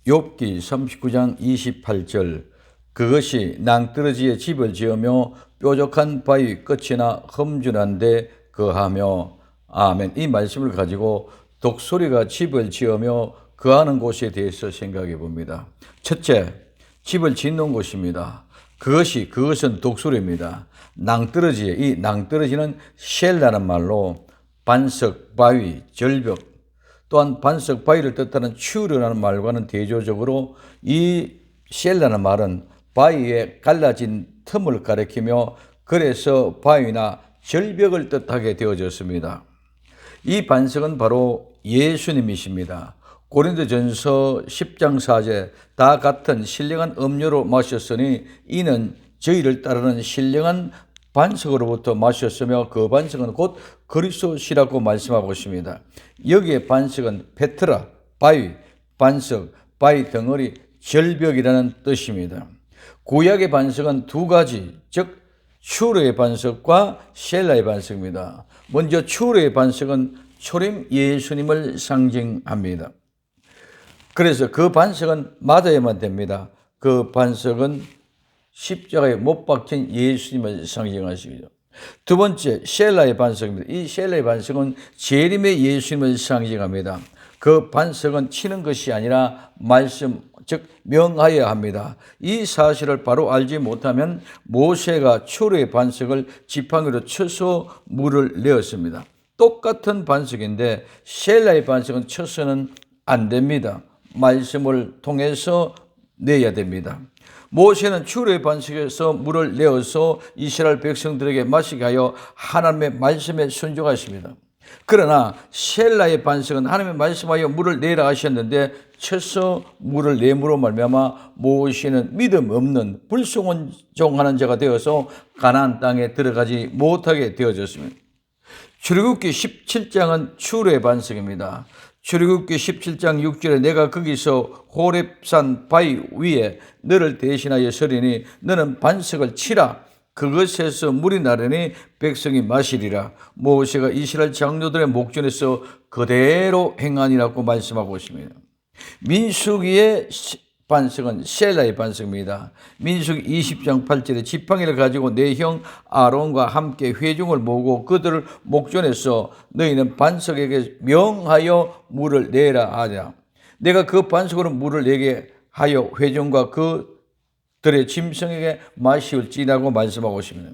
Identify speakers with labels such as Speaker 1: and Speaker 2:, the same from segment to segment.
Speaker 1: 욥기 39장 28절 그것이 낭떠러지에 집을 지으며 뾰족한 바위 끝이나 험준한 데 거하며. 아멘. 이 말씀을 가지고 독수리가 집을 지으며 거하는 곳에 대해서 생각해 봅니다. 첫째, 집을 짓는 곳입니다. 그것은 독수리입니다. 낭떠러지에, 이 낭떠러지는 쉘라는 말로 반석, 바위, 절벽, 또한 반석 바위를 뜻하는 추르라는 말과는 대조적으로 이 쉘라는 말은 바위에 갈라진 틈을 가리키며 그래서 바위나 절벽을 뜻하게 되어졌습니다. 이 반석은 바로 예수님이십니다. 고린도전서 10장 4절 다 같은 신령한 음료로 마셨으니 이는 저희를 따르는 신령한 반석으로부터 마셨으며 그 반석은 곧 그리스도시라고 말씀하고 있습니다. 여기에 반석은 페트라, 바위, 반석, 바위 덩어리, 절벽이라는 뜻입니다. 구약의 반석은 두 가지, 즉 추르의 반석과 셀라의 반석입니다. 먼저 추르의 반석은 초림 예수님을 상징합니다. 그래서 그 반석은 맞아야만 됩니다. 그 반석은 십자가에 못 박힌 예수님을 상징하시죠. 두 번째, 셀라의 반석입니다. 이 셀라의 반석은 재림의 예수님을 상징합니다. 그 반석은 치는 것이 아니라 말씀, 즉 명하여야 합니다. 이 사실을 바로 알지 못하면 모세가 추르의 반석을 지팡이로 쳐서 물을 내었습니다. 똑같은 반석인데 셀라의 반석은 쳐서는 안 됩니다. 말씀을 통해서 내야 됩니다. 모세는 추르의 반석에서 물을 내어서 이스라엘 백성들에게 마시게 하여 하나님의 말씀에 순종하십니다. 그러나 셀라의 반석은 하나님의 말씀하여 물을 내라 하셨는데 쳐서 물을 내므로 말미암아 모세는 믿음 없는 불순종하는 자가 되어서 가나안 땅에 들어가지 못하게 되어졌습니다. 출애굽기 17장은 추르의 반석입니다. 출애굽기 17장 6절에 내가 거기서 호렙산 바위 위에 너를 대신하여 서리니 너는 반석을 치라. 그것에서 물이 나르니 백성이 마시리라. 모세가 이스라엘 장로들의 목전에서 그대로 행하니라고 말씀하고 있습니다. 민수기의 반석은 셀라의 반석입니다. 민수기 20장 8절에 지팡이를 가지고 내 형 아론과 함께 회중을 모으고 그들을 목전에서 너희는 반석에게 명하여 물을 내라 하자. 내가 그 반석으로 물을 내게 하여 회중과 그들의 짐승에게 마시울지라고 말씀하고 있습니다.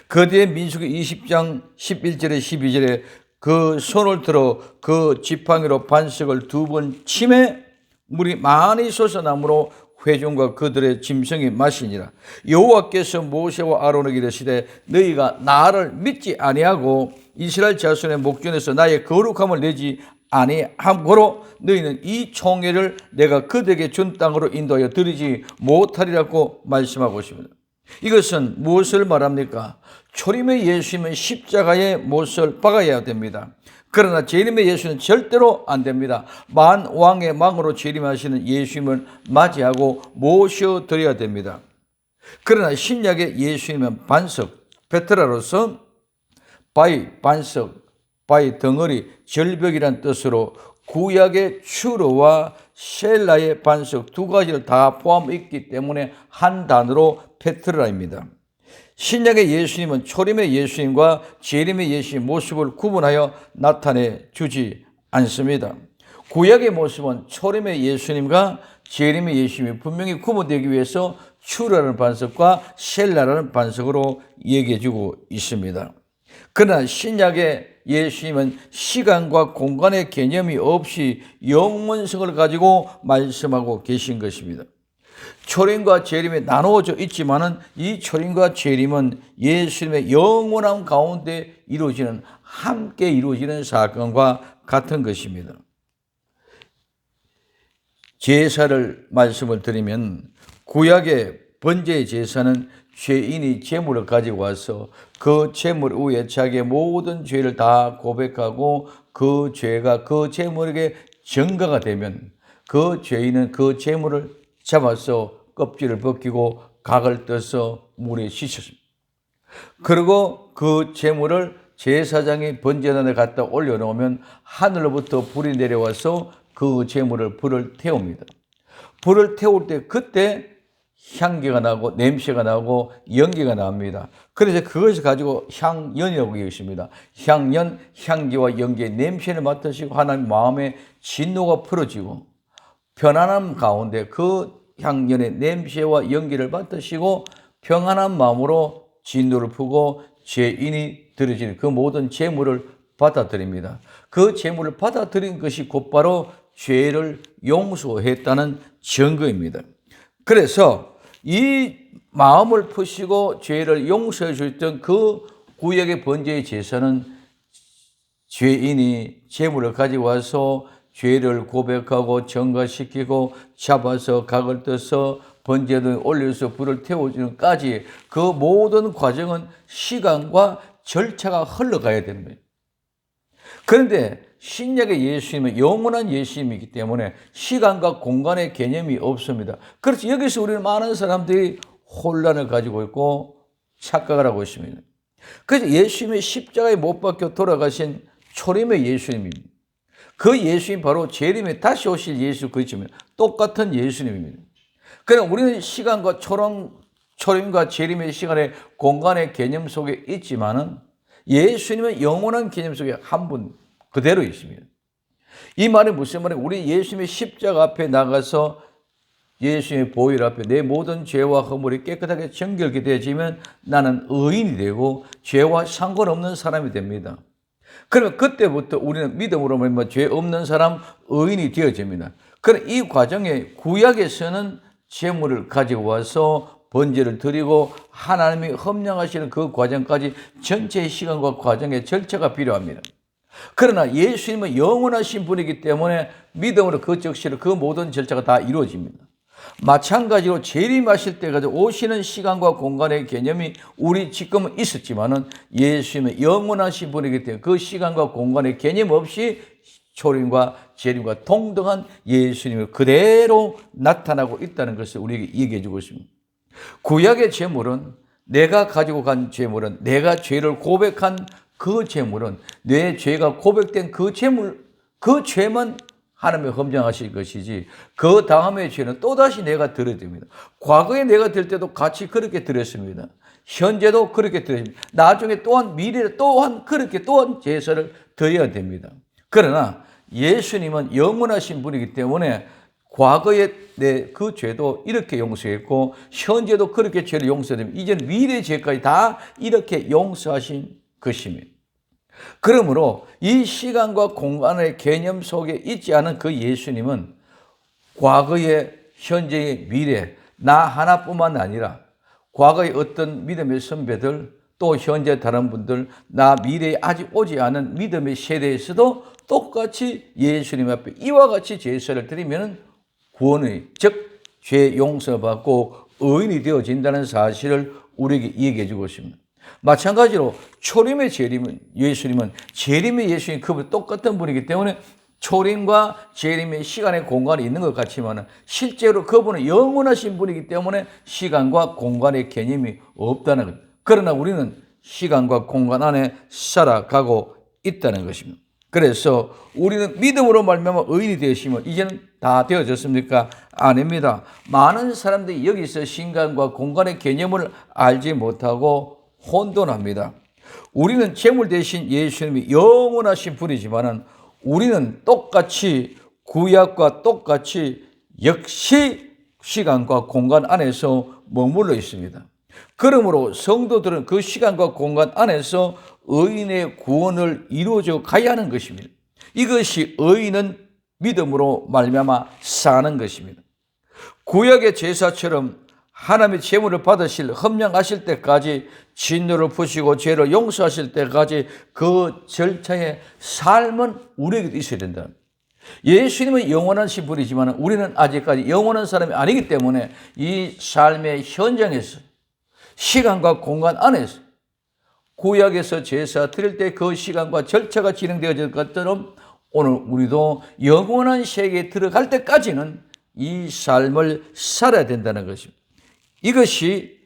Speaker 1: 그 뒤에 민수기 20장 11절에 12절에 그 손을 들어 그 지팡이로 반석을 두 번 치매 물이 많이 솟아나므로 회중과 그들의 짐승이 마시니라. 여호와께서 모세와 아론에게 이르시되 너희가 나를 믿지 아니하고 이스라엘 자손의 목전에서 나의 거룩함을 내지 아니함으로 너희는 이 총회를 내가 그들에게 준 땅으로 인도하여 드리지 못하리라고 말씀하고 있습니다. 이것은 무엇을 말합니까? 초림의 예수님은 십자가에 못을 박아야 됩니다. 그러나 재림의 예수는 절대로 안 됩니다. 만왕의 망으로 재림하시는 예수님을 맞이하고 모셔드려야 됩니다. 그러나 신약의 예수님은 반석, 페트라로서 바위, 반석, 바위 덩어리, 절벽이란 뜻으로 구약의 추르와 셀라의 반석 두 가지를 다 포함했기 때문에 한 단어로 페트라입니다. 신약의 예수님은 초림의 예수님과 재림의 예수님의 모습을 구분하여 나타내 주지 않습니다. 구약의 모습은 초림의 예수님과 재림의 예수님이 분명히 구분되기 위해서 추르라는 반석과 셀라라는 반석으로 얘기해 주고 있습니다. 그러나 신약의 예수님은 시간과 공간의 개념이 없이 영원성을 가지고 말씀하고 계신 것입니다. 초림과 재림이 나누어져 있지만은 이 초림과 재림은 예수님의 영원한 가운데 이루어지는 함께 이루어지는 사건과 같은 것입니다. 제사를 말씀을 드리면 구약의 번제의 제사는 죄인이 제물을 가지고 와서 그 제물 위에 자기의 모든 죄를 다 고백하고 그 죄가 그 제물에게 전가가 되면 그 죄인은 그 제물을 잡아서 껍질을 벗기고 각을 떠서 물에 씻었습니다. 그리고 그 제물을 제사장이 번제단에 갖다 올려놓으면 하늘로부터 불이 내려와서 그 제물을 불을 태웁니다. 불을 태울 때 그때 향기가 나고 냄새가 나고 연기가 납니다. 그래서 그것을 가지고 향연이라고 얘기했습니다. 향연, 향기와 연기의 냄새를 맡으시고 하나님 마음에 진노가 풀어지고 편안함 가운데 그 향연의 냄새와 연기를 맡으시고 평안한 마음으로 진노를 푸고 죄인이 들어지는 그 모든 재물을 받아들입니다. 그 재물을 받아들인 것이 곧바로 죄를 용서했다는 증거입니다. 그래서 이 마음을 푸시고 죄를 용서해 주셨던 그 구약의 번제의 제사는 죄인이 재물을 가지고 와서 죄를 고백하고 전가시키고 잡아서 각을 떠서 번제를 올려서 불을 태워주는까지 그 모든 과정은 시간과 절차가 흘러가야 됩니다. 그런데 신약의 예수님은 영원한 예수님이기 때문에 시간과 공간의 개념이 없습니다. 그래서 여기서 우리는 많은 사람들이 혼란을 가지고 있고 착각을 하고 있습니다. 그래서 예수님의 십자가에 못 박혀 돌아가신 초림의 예수님입니다. 그 예수님 바로 재림에 다시 오실 예수 그리스도입니다. 똑같은 예수님입니다. 그러나 우리는 시간과 초림과 재림의 시간의 공간의 개념 속에 있지만은 예수님은 영원한 개념 속에 한 분 그대로 있습니다. 이 말이 무슨 말이에요? 우리 예수님의 십자가 앞에 나가서 예수님의 보혈 앞에 내 모든 죄와 허물이 깨끗하게 정결게 되어지면 나는 의인이 되고 죄와 상관없는 사람이 됩니다. 그러면 그때부터 우리는 믿음으로 말미암아 죄 없는 사람, 의인이 되어집니다. 그럼 이 과정에 구약에서는 제물을 가지고 와서 번제를 드리고 하나님이 헌령하시는 그 과정까지 전체의 시간과 과정의 절차가 필요합니다. 그러나 예수님은 영원하신 분이기 때문에 믿음으로 그 적시로 그 모든 절차가 다 이루어집니다. 마찬가지로 재림하실 때까지 오시는 시간과 공간의 개념이 우리 지금은 있었지만은 예수님은 영원하신 분이기 때문에 그 시간과 공간의 개념 없이 초림과 재림과 동등한 예수님을 그대로 나타나고 있다는 것을 우리에게 얘기해 주고 있습니다. 구약의 제물은 내가 가지고 간 제물은 내가 죄를 고백한 그 제물은 내 죄가 고백된 그 제물, 그 죄만 하나님이 헌정하실 것이지 그 다음의 죄는 또다시 내가 드려야 됩니다. 과거에 내가 드릴 때도 같이 그렇게 드렸습니다. 현재도 그렇게 드립니다. 나중에 또한 미래에 또한 그렇게 또한 제사를 드려야 됩니다. 그러나 예수님은 영원하신 분이기 때문에 과거에 내 그 죄도 이렇게 용서했고 현재도 그렇게 죄를 용서됩니다. 이제는 미래 죄까지 다 이렇게 용서하신 것입니다. 그러므로 이 시간과 공간의 개념 속에 있지 않은 그 예수님은 과거의 현재의 미래 나 하나뿐만 아니라 과거의 어떤 믿음의 선배들 또 현재 다른 분들 나 미래에 아직 오지 않은 믿음의 세대에서도 똑같이 예수님 앞에 이와 같이 제사를 드리면 구원의 즉 죄 용서받고 의인이 되어진다는 사실을 우리에게 얘기해 주고 있습니다. 마찬가지로 초림의 재림은 예수님은 재림의 예수님 그분 똑같은 분이기 때문에 초림과 재림의 시간의 공간이 있는 것 같지만 실제로 그분은 영원하신 분이기 때문에 시간과 공간의 개념이 없다는 것. 그러나 우리는 시간과 공간 안에 살아가고 있다는 것입니다. 그래서 우리는 믿음으로 말미암아 의인이 되시면 이제는 다 되어졌습니까? 아닙니다. 많은 사람들이 여기서 시간과 공간의 개념을 알지 못하고 혼돈합니다. 우리는 제물 대신 예수님이 영원하신 분이지만 우리는 똑같이 구약과 똑같이 역시 시간과 공간 안에서 머물러 있습니다. 그러므로 성도들은 그 시간과 공간 안에서 의인의 구원을 이루어져 가야 하는 것입니다. 이것이 의인은 믿음으로 말미암아 사는 것입니다. 구약의 제사처럼 하나님의 제물을 받으실 헌령하실 때까지 진노를 푸시고 죄를 용서하실 때까지 그 절차의 삶은 우리에게도 있어야 된다. 예수님은 영원하신 분이지만 우리는 아직까지 영원한 사람이 아니기 때문에 이 삶의 현장에서 시간과 공간 안에서 구약에서 제사 드릴 때 그 시간과 절차가 진행되어질 것처럼 오늘 우리도 영원한 세계에 들어갈 때까지는 이 삶을 살아야 된다는 것입니다. 이것이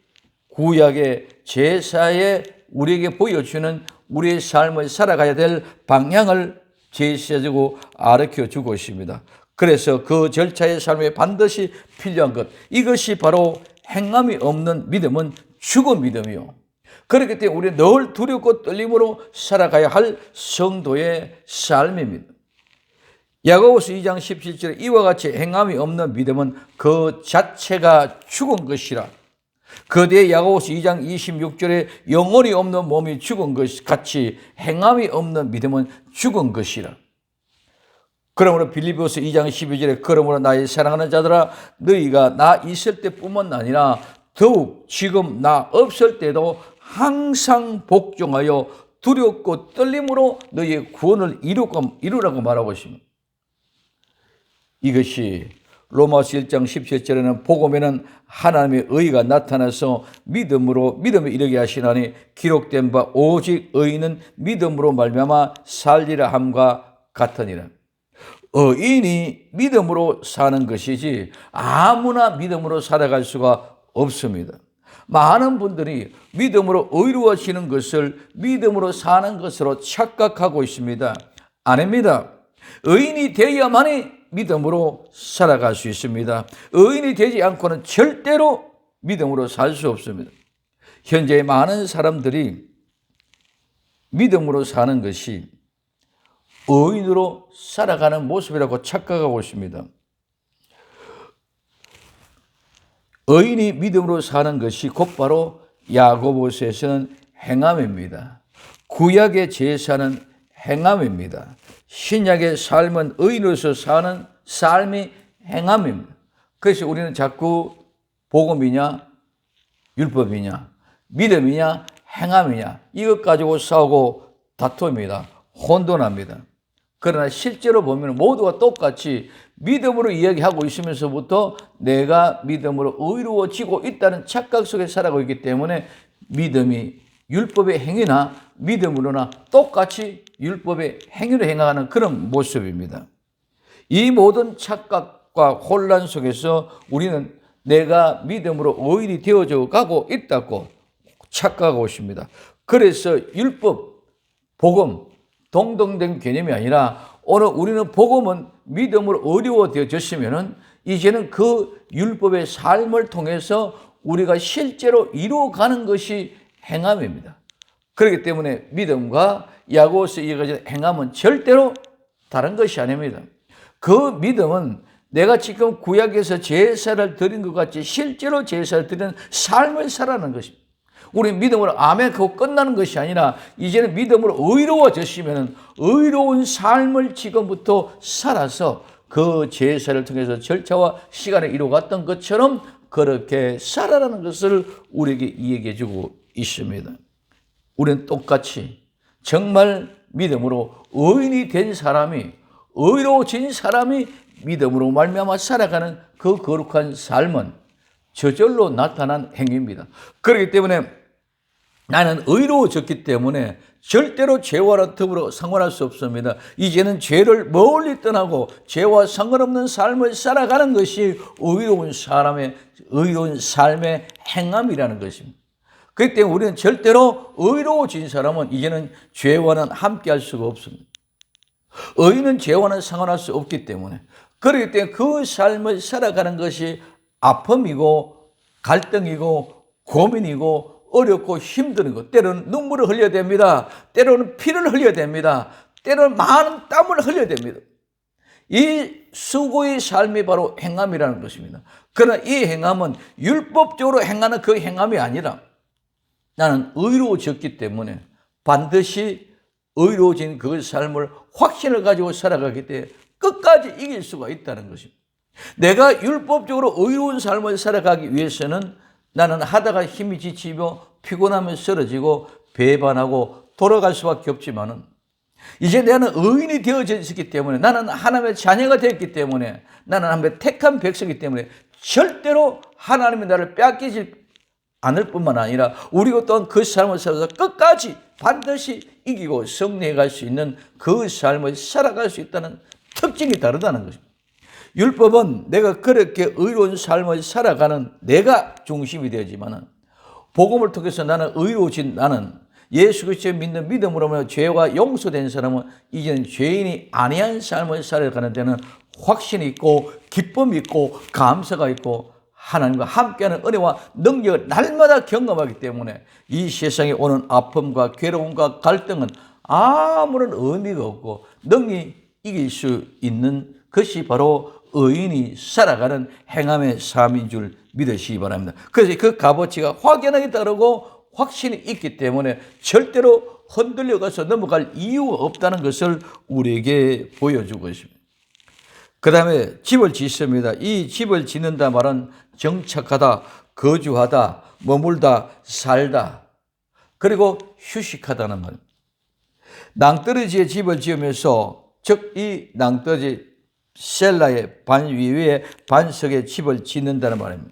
Speaker 1: 구약의 제사에 우리에게 보여주는 우리의 삶을 살아가야 될 방향을 제시해주고 가르쳐주고 있습니다. 그래서 그 절차의 삶에 반드시 필요한 것, 이것이 바로 행함이 없는 믿음은 죽은 믿음이요. 그렇기 때문에 우리는 늘 두렵고 떨림으로 살아가야 할 성도의 삶입니다. 야고보서 2장 17절에 이와 같이 행함이 없는 믿음은 그 자체가 죽은 것이라. 그 뒤에 야고보서 2장 26절에 영혼이 없는 몸이 죽은 것 같이 행함이 없는 믿음은 죽은 것이라. 그러므로 빌립보서 2장 12절에 그러므로 나의 사랑하는 자들아 너희가 나 있을 때뿐만 아니라 더욱 지금 나 없을 때도 항상 복종하여 두렵고 떨림으로 너희의 구원을 이루라고 말하고 있습니다. 이것이 로마서 1장 17절에는 복음에는 하나님의 의가 나타나서 믿음에 이르게 하시나니 기록된 바 오직 의인은 믿음으로 말미암아 살리라 함과 같으니라. 의인이 믿음으로 사는 것이지 아무나 믿음으로 살아갈 수가 없습니다. 많은 분들이 믿음으로 의로워지는 것을 믿음으로 사는 것으로 착각하고 있습니다. 아닙니다. 의인이 되어야만이 믿음으로 살아갈 수 있습니다. 의인이 되지 않고는 절대로 믿음으로 살 수 없습니다. 현재 많은 사람들이 믿음으로 사는 것이 의인으로 살아가는 모습이라고 착각하고 있습니다. 의인이 믿음으로 사는 것이 곧바로 야고보서에서는 행함입니다. 구약의 제사는 행함입니다. 신약의 삶은 의인으로서 사는 삶이 행함입니다. 그래서 우리는 자꾸 복음이냐 율법이냐 믿음이냐 행함이냐 이것 가지고 싸우고 다툽니다. 혼돈합니다. 그러나 실제로 보면 모두가 똑같이 믿음으로 이야기하고 있으면서부터 내가 믿음으로 의로워지고 있다는 착각 속에 살아가고 있기 때문에 믿음이 율법의 행위나 믿음으로나 똑같이 율법의 행위로 행하는 그런 모습입니다. 이 모든 착각과 혼란 속에서 우리는 내가 믿음으로 의인이 되어져 가고 있다고 착각하고 있습니다. 그래서 율법, 복음 동등된 개념이 아니라 오늘 우리는 복음은 믿음으로 어려워되어졌으면은 이제는 그 율법의 삶을 통해서 우리가 실제로 이루어가는 것이 행함입니다. 그렇기 때문에 믿음과 야고보서 이어가진 행함은 절대로 다른 것이 아닙니다. 그 믿음은 내가 지금 구약에서 제사를 드린 것 같이 실제로 제사를 드리는 삶을 살아가는 것입니다. 우리 믿음으로 아멘 하고 끝나는 것이 아니라 이제는 믿음으로 의로워졌으면 의로운 삶을 지금부터 살아서 그 제사를 통해서 절차와 시간을 이루어갔던 것처럼 그렇게 살아라는 것을 우리에게 이야기해 주고 있습니다. 우리는 똑같이 정말 믿음으로 의인이 된 사람이 의로워진 사람이 믿음으로 말미암아 살아가는 그 거룩한 삶은 저절로 나타난 행위입니다. 그렇기 때문에 나는 의로워졌기 때문에 절대로 죄와는 더불어 상관할 수 없습니다. 이제는 죄를 멀리 떠나고 죄와 상관없는 삶을 살아가는 것이 의로운 삶의 행함이라는 것입니다. 그렇기 때문에 우리는 절대로 의로워진 사람은 이제는 죄와는 함께할 수가 없습니다. 의인은 죄와는 상관할 수 없기 때문에 그렇기 때문에 그 삶을 살아가는 것이 아픔이고 갈등이고 고민이고 어렵고 힘든 것, 때로는 눈물을 흘려야 됩니다. 때로는 피를 흘려야 됩니다. 때로는 많은 땀을 흘려야 됩니다. 이 수고의 삶이 바로 행함이라는 것입니다. 그러나 이 행함은 율법적으로 행하는 그 행함이 아니라 나는 의로워졌기 때문에 반드시 의로워진 그 삶을 확신을 가지고 살아가기 때문에 끝까지 이길 수가 있다는 것입니다. 내가 율법적으로 의로운 삶을 살아가기 위해서는 나는 하다가 힘이 지치며 피곤하면 쓰러지고 배반하고 돌아갈 수밖에 없지만은 이제 나는 의인이 되어져 있기 때문에 나는 하나님의 자녀가 되었기 때문에 나는 하나님의 택한 백성이기 때문에 절대로 하나님이 나를 뺏기지 않을 뿐만 아니라 우리가 또한 그 삶을 살아서 끝까지 반드시 이기고 승리해 갈 수 있는 그 삶을 살아갈 수 있다는 특징이 다르다는 것입니다. 율법은 내가 그렇게 의로운 삶을 살아가는 내가 중심이 되지만은 복음을 통해서 나는 의로워진 나는 예수 그리스도를 믿는 믿음으로 죄가 용서된 사람은 이제는 죄인이 아니한 삶을 살아가는 데는 확신이 있고 기쁨이 있고 감사가 있고 하나님과 함께하는 은혜와 능력을 날마다 경험하기 때문에 이 세상에 오는 아픔과 괴로움과 갈등은 아무런 의미가 없고 능히 이길 수 있는 것이 바로 의인이 살아가는 행함의 삶인 줄 믿으시기 바랍니다. 그래서 그 값어치가 확연하게 다르고 확신이 있기 때문에 절대로 흔들려가서 넘어갈 이유가 없다는 것을 우리에게 보여주고 있습니다. 그 다음에 집을 짓습니다. 이 집을 짓는다 말은 정착하다, 거주하다, 머물다, 살다, 그리고 휴식하다는 말입니다. 낭떠러지에 집을 지으면서, 즉 이 낭떠러지 셀라의 반 위에 반석에 집을 짓는다는 말입니다.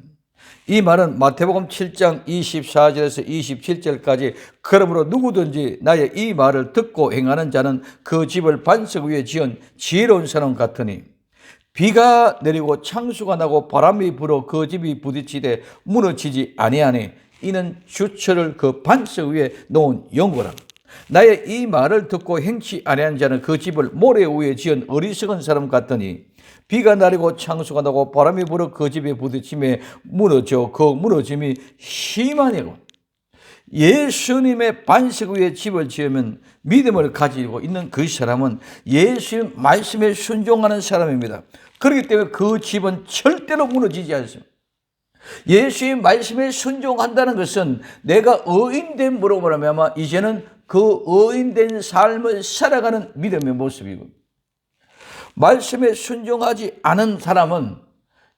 Speaker 1: 이 말은 마태복음 7장 24절에서 27절까지 그러므로 누구든지 나의 이 말을 듣고 행하는 자는 그 집을 반석 위에 지은 지혜로운 사람 같으니 비가 내리고 창수가 나고 바람이 불어 그 집이 부딪히되 무너지지 아니하니 이는 주철을 그 반석 위에 놓은 연고라. 나의 이 말을 듣고 행치 아니한 자는 그 집을 모래 위에 지은 어리석은 사람 같더니 비가 내리고 창수가 나고 바람이 불어 그 집에 부딪힘에 무너져 그 무너짐이 심하냐고. 예수님의 반석 위에 집을 지으면 믿음을 가지고 있는 그 사람은 예수님 말씀에 순종하는 사람입니다. 그렇기 때문에 그 집은 절대로 무너지지 않습니다. 예수님 말씀에 순종한다는 것은 내가 의인됨으로 말하면 이제는 그 의인된 삶을 살아가는 믿음의 모습이고, 말씀에 순종하지 않은 사람은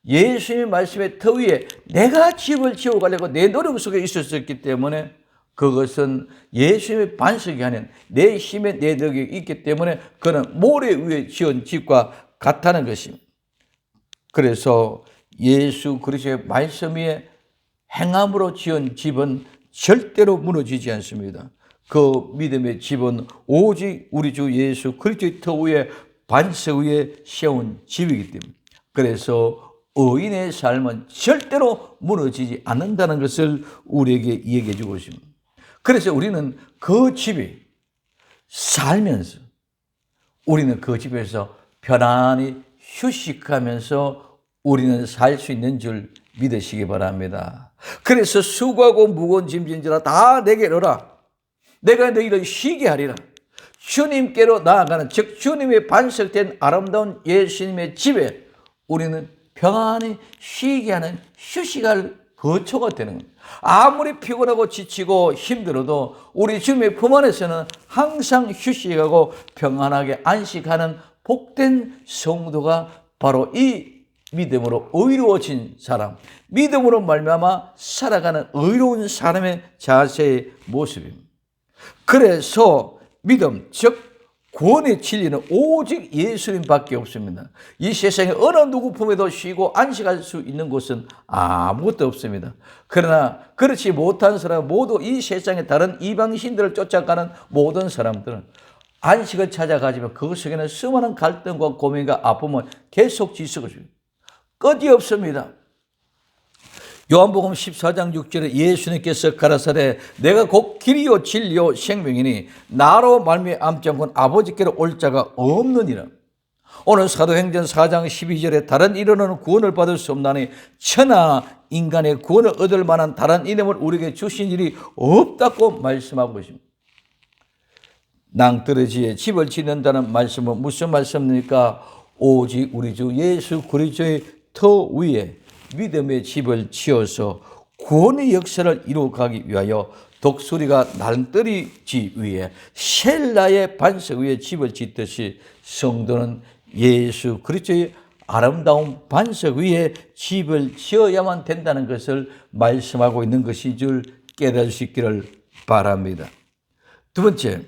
Speaker 1: 예수님 말씀의 터 위에 내가 집을 지어가려고 내 노력 속에 있었기 때문에 그것은 예수님의 반석이 아닌 내 힘에 내 덕이 있기 때문에 그는 모래 위에 지은 집과 같다는 것입니다. 그래서 예수 그리스도의 말씀 위에 행함으로 지은 집은 절대로 무너지지 않습니다. 그 믿음의 집은 오직 우리 주 예수 그리스도의 터 위에 반석 위에 세운 집이기 때문에, 그래서 의인의 삶은 절대로 무너지지 않는다는 것을 우리에게 얘기해 주고 있습니다. 그래서 우리는 그 집이 살면서 우리는 그 집에서 편안히 휴식하면서 우리는 살 수 있는 줄 믿으시기 바랍니다. 그래서 수고하고 무거운 짐진지라 다 내게 오라. 내가 너희를 쉬게 하리라. 주님께로 나아가는, 즉 주님의 반석된 아름다운 예수님의 집에 우리는 평안히 쉬게 하는 휴식할 거처가 되는 겁니다. 아무리 피곤하고 지치고 힘들어도 우리 주님의 품 안에서는 항상 휴식하고 평안하게 안식하는 복된 성도가 바로 이 믿음으로 의로워진 사람, 믿음으로 말미암아 살아가는 의로운 사람의 자세의 모습입니다. 그래서 믿음, 즉 구원의 진리는 오직 예수님밖에 없습니다. 이 세상에 어느 누구 품에도 쉬고 안식할 수 있는 곳은 아무것도 없습니다. 그러나 그렇지 못한 사람 모두 이 세상의 다른 이방신들을 쫓아가는 모든 사람들은 안식을 찾아가지만 그 속에는 수많은 갈등과 고민과 아픔은 계속 지속됩니다. 끝이 없습니다. 요한복음 14장 6절에 예수님께서 가라사대 내가 곧 길이요 진리요 생명이니 나로 말미암지 않고는 아버지께로 올 자가 없느니라. 오늘 사도행전 4장 12절에 다른 이름으로는 구원을 받을 수 없나니 천하 인간의 구원을 얻을 만한 다른 이름을 우리에게 주신 일이 없다고 말씀하고 있습니다. 낭떠러지에 집을 짓는다는 말씀은 무슨 말씀입니까? 오직 우리 주 예수 그리스도의 터 위에 믿음의 집을 지어서 구원의 역사를 이루어가기 위하여 독수리가 낭떠러지 위에 셀라의 반석 위에 집을 짓듯이 성도는 예수 그리스도의 아름다운 반석 위에 집을 지어야만 된다는 것을 말씀하고 있는 것인 줄 깨달을 수 있기를 바랍니다. 두 번째,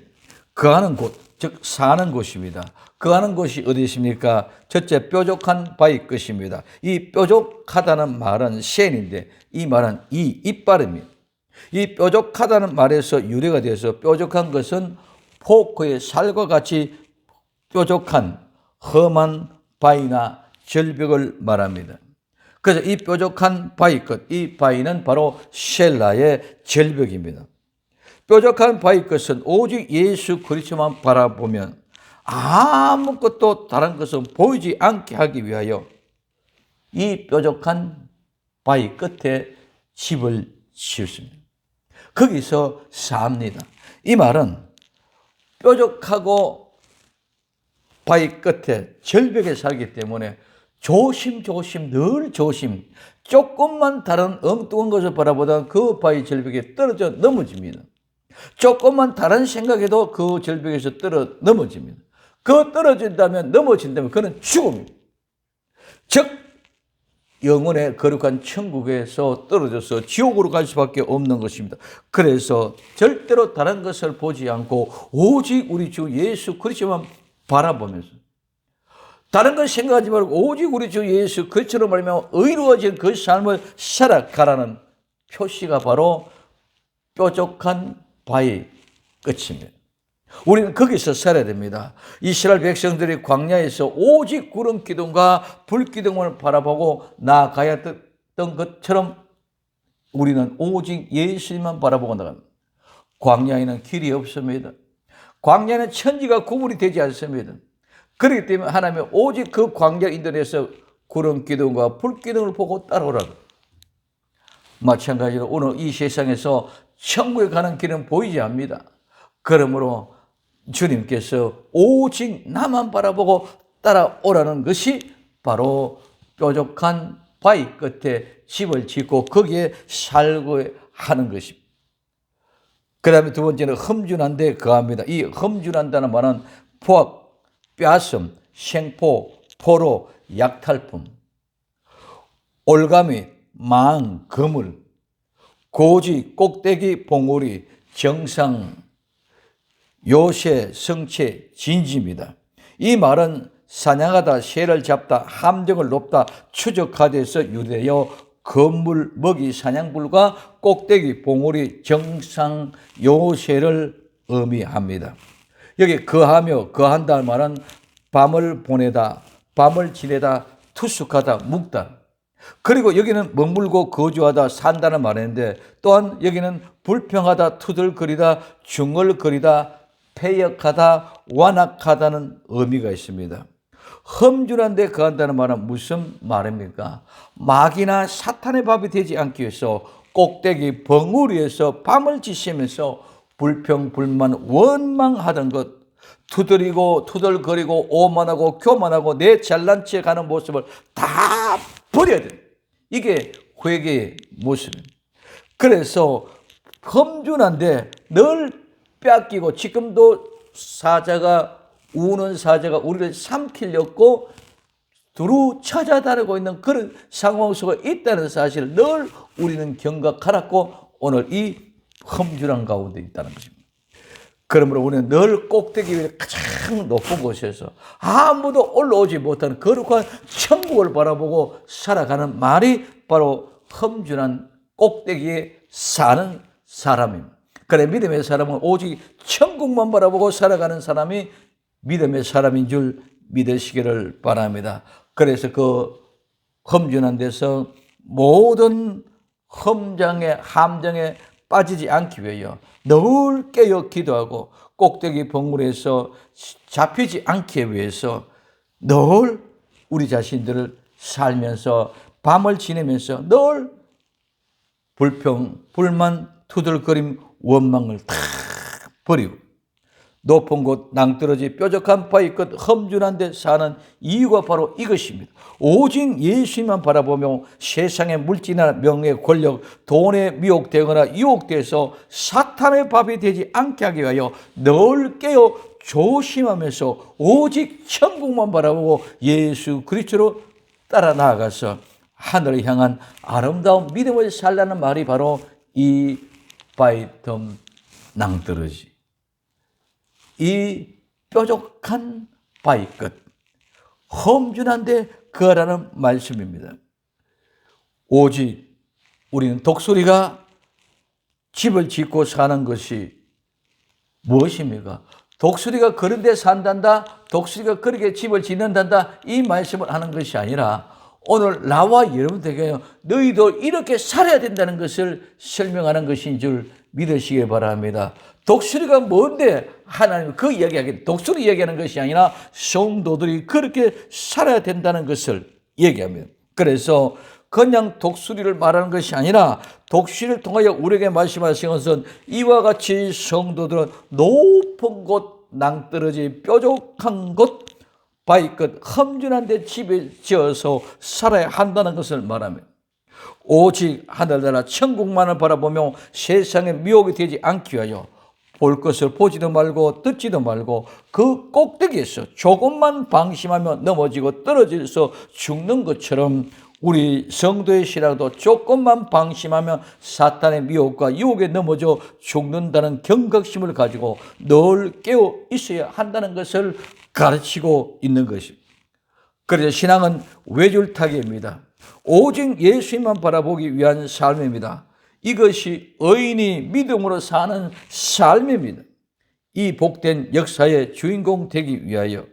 Speaker 1: 거하는 곳, 즉 사는 곳입니다. 거하는 곳이 어디 있습니까? 첫째, 뾰족한 바위 끝입니다. 이 뾰족하다는 말은 센인데 이 말은 이 이빨입니다. 이 뾰족하다는 말에서 유래가 돼서 뾰족한 것은 포크의 살과 같이 뾰족한 험한 바위나 절벽을 말합니다. 그래서 이 뾰족한 바위 끝, 이 바위는 바로 셀라의 절벽입니다. 뾰족한 바위 끝은 오직 예수 그리스도만 바라보면 아무것도 다른 것은 보이지 않게 하기 위하여 이 뾰족한 바위 끝에 집을 지었습니다. 거기서 삽니다. 이 말은 뾰족하고 바위 끝에 절벽에 살기 때문에 조심조심, 늘 조심, 조금만 다른 엉뚱한 것을 바라보다 그 바위 절벽에 떨어져 넘어집니다. 조금만 다른 생각에도 그 절벽에서 넘어집니다. 그 떨어진다면, 넘어진다면 그는 죽음입니다. 즉 영혼의 거룩한 천국에서 떨어져서 지옥으로 갈 수밖에 없는 것입니다. 그래서 절대로 다른 것을 보지 않고 오직 우리 주 예수 그리스도만 바라보면서, 다른 걸 생각하지 말고 오직 우리 주 예수 그리스도로 말하며 의로워진 그 삶을 살아가라는 표시가 바로 뾰족한 바위 끝입니다. 우리는 거기서 살아야 됩니다. 이스라엘 백성들이 광야에서 오직 구름 기둥과 불 기둥을 바라보고 나아가야 했던 것처럼 우리는 오직 예수님만 바라보고 나갑니다. 광야에는 길이 없습니다. 광야는 천지가 구분이 되지 않습니다. 그렇기 때문에 하나님은 오직 그 광야 인도에서 구름 기둥과 불 기둥을 보고 따라오라고. 마찬가지로 오늘 이 세상에서 천국에 가는 길은 보이지 않습니다. 그러므로 주님께서 오직 나만 바라보고 따라오라는 것이 바로 뾰족한 바위 끝에 집을 짓고 거기에 살고 하는 것입니다. 그 다음에 두 번째는 험준한데 거합니다. 이 험준한다는 말은 포악, 뼈아슴, 생포, 포로, 약탈품, 올가미, 망, 거물, 고지, 꼭대기, 봉우리, 정상, 요새, 성체, 진지입니다. 이 말은 사냥하다, 새를 잡다, 함정을 높다, 추적하다에서 유래되어 건물, 먹이, 사냥불과 꼭대기, 봉우리, 정상, 요새를 의미합니다. 여기 거하며 거한다는 말은 밤을 보내다, 밤을 지내다, 투숙하다, 묵다. 그리고 여기는 머물고 거주하다, 산다는 말인데 또한 여기는 불평하다, 투덜거리다, 중얼거리다, 패역하다, 완악하다는 의미가 있습니다. 험준한데 거한다는 말은 무슨 말입니까? 마귀나 사탄의 밥이 되지 않기 위해서 꼭대기 벙우리에서 밤을 지새면서 불평, 불만, 원망하던 것, 투덜이고 투덜거리고 오만하고 교만하고 내 잘난 체 가는 모습을 다 버려야 돼요. 이게 회개의 모습입니다. 그래서 험준한데 늘 뺏기고 지금도 우는 사자가 우리를 삼키려고 두루 찾아다니고 있는 그런 상황 속에 있다는 사실을 늘 우리는 경각하라고 오늘 이 험준한 가운데 있다는 것입니다. 그러므로 우리는 늘 꼭대기 위에 가장 높은 곳에서 아무도 올라오지 못하는 거룩한 천국을 바라보고 살아가는 말이 바로 험준한 꼭대기에 사는 사람입니다. 그래, 믿음의 사람은 오직 천국만 바라보고 살아가는 사람이 믿음의 사람인 줄 믿으시기를 바랍니다. 그래서 그 험준한 데서 모든 함정에 빠지지 않기 위하여 늘 깨어 기도하고 꼭대기 벙무리에서 잡히지 않기 위해서 늘 우리 자신들을 살면서 밤을 지내면서 늘 불평, 불만, 투덜거림, 원망을 다 버리고 높은 곳 낭떠러지 뾰족한 바위 끝 험준한 데 사는 이유가 바로 이것입니다. 오직 예수님만 바라보며 세상의 물질이나 명예, 권력, 돈에 미혹되거나 유혹돼서 사탄의 밥이 되지 않게 하기 위하여 늘 깨어 조심하면서 오직 천국만 바라보고 예수 그리스도로 따라 나아가서 하늘을 향한 아름다운 믿음을 살라는 말이 바로 이 바위틈 낭떠러지, 이 뾰족한 바위 끝 험준한데 거하라는 말씀입니다. 오직 우리는 독수리가 집을 짓고 사는 것이 무엇입니까? 독수리가 그런 데 산단다, 독수리가 그렇게 집을 짓는단다, 이 말씀을 하는 것이 아니라 오늘 나와 여러분들에게 너희도 이렇게 살아야 된다는 것을 설명하는 것인 줄 믿으시기 바랍니다. 독수리가 뭔데 하나님 그 이야기하기 독수리 얘기하는 것이 아니라 성도들이 그렇게 살아야 된다는 것을 얘기합니다. 그래서 그냥 독수리를 말하는 것이 아니라 독수리를 통하여 우리에게 말씀하신 것은 이와 같이 성도들은 높은 곳, 낭떠러지 뾰족한 곳, 바위 끝 험준한 데 집을 지어서 살아야 한다는 것을 말합니다. 오직 하늘나라 천국만을 바라보며 세상에 미혹이 되지 않기 위하여 볼 것을 보지도 말고 듣지도 말고 그 꼭대기에서 조금만 방심하며 넘어지고 떨어져서 죽는 것처럼 우리 성도의 신앙도 조금만 방심하면 사탄의 미혹과 유혹에 넘어져 죽는다는 경각심을 가지고 늘 깨어 있어야 한다는 것을 가르치고 있는 것입니다. 그래서 신앙은 외줄타기입니다. 오직 예수님만 바라보기 위한 삶입니다. 이것이 의인이 믿음으로 사는 삶입니다. 이 복된 역사의 주인공 되기 위하여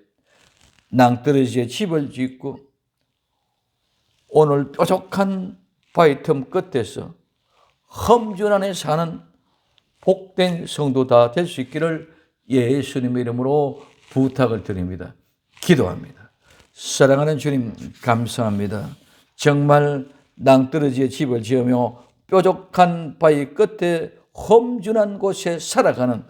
Speaker 1: 낭떠러지에 집을 짓고 오늘 뾰족한 바위 틈 끝에서 험준 안에 사는 복된 성도 다 될 수 있기를 예수님의 이름으로 부탁을 드립니다. 기도합니다. 사랑하는 주님 감사합니다. 정말 낭떠러지에 집을 지으며 뾰족한 바위 끝에 험준한 곳에 살아가는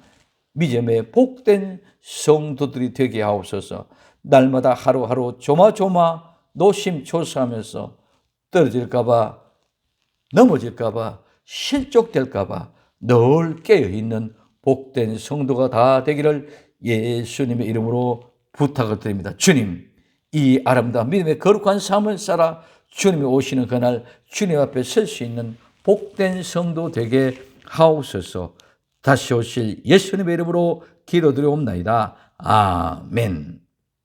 Speaker 1: 믿음의 복된 성도들이 되게 하옵소서. 날마다 하루하루 조마조마 노심초사하면서 떨어질까봐 넘어질까봐 실족될까봐 늘 깨어있는 복된 성도가 다 되기를 예수님의 이름으로 부탁을 드립니다. 주님, 이 아름다운 믿음의 거룩한 삶을 살아 주님이 오시는 그날 주님 앞에 설 수 있는 복된 성도 되게 하옵소서. 다시 오실 예수님의 이름으로 기도드리옵나이다. 아멘.